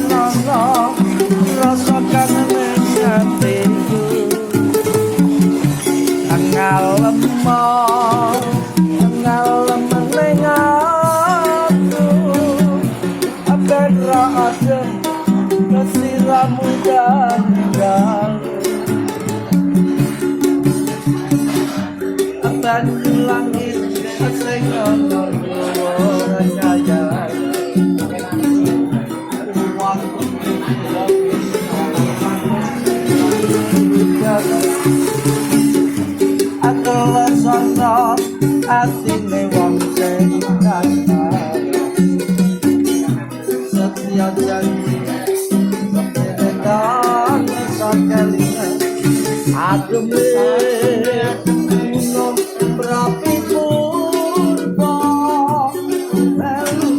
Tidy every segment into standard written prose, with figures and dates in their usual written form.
nono rasa kangen atiku ngalem ning aku ben ra adem sliramu gandal Banyu Langit sing ana ora jaya atuh sono atine wong sing kandhar setya janji sepedan sakalian adem berapi purba melu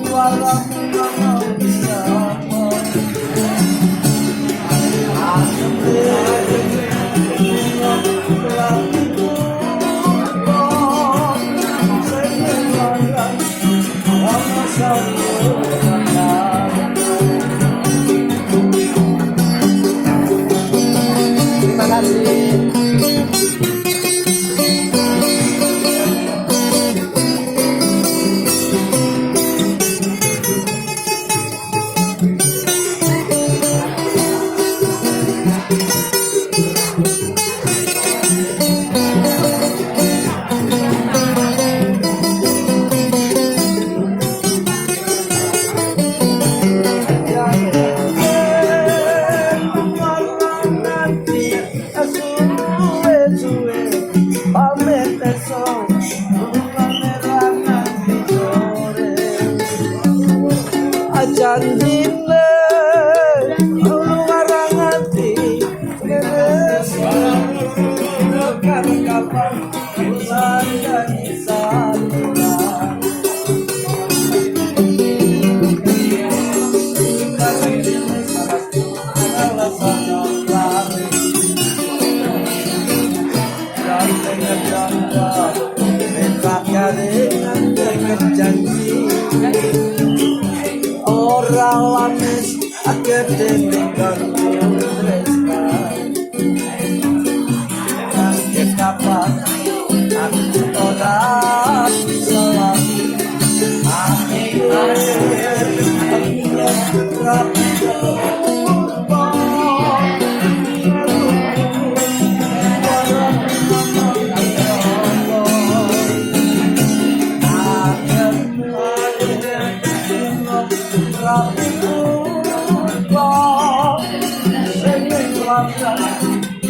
walau terima kasih. Janjine luarang ati kan kapan bulan dan saluran orang lamis akademikan nanti kapan aku orang selagi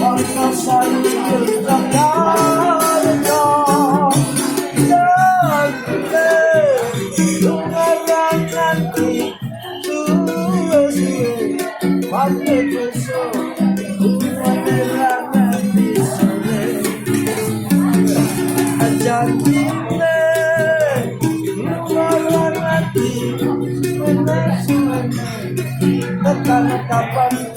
Wonosari Yogjokarto lungaran nanti suwe-suwe pake besok lungaran nanti sore janjine lungaran nanti suwe-suwe tekan kapan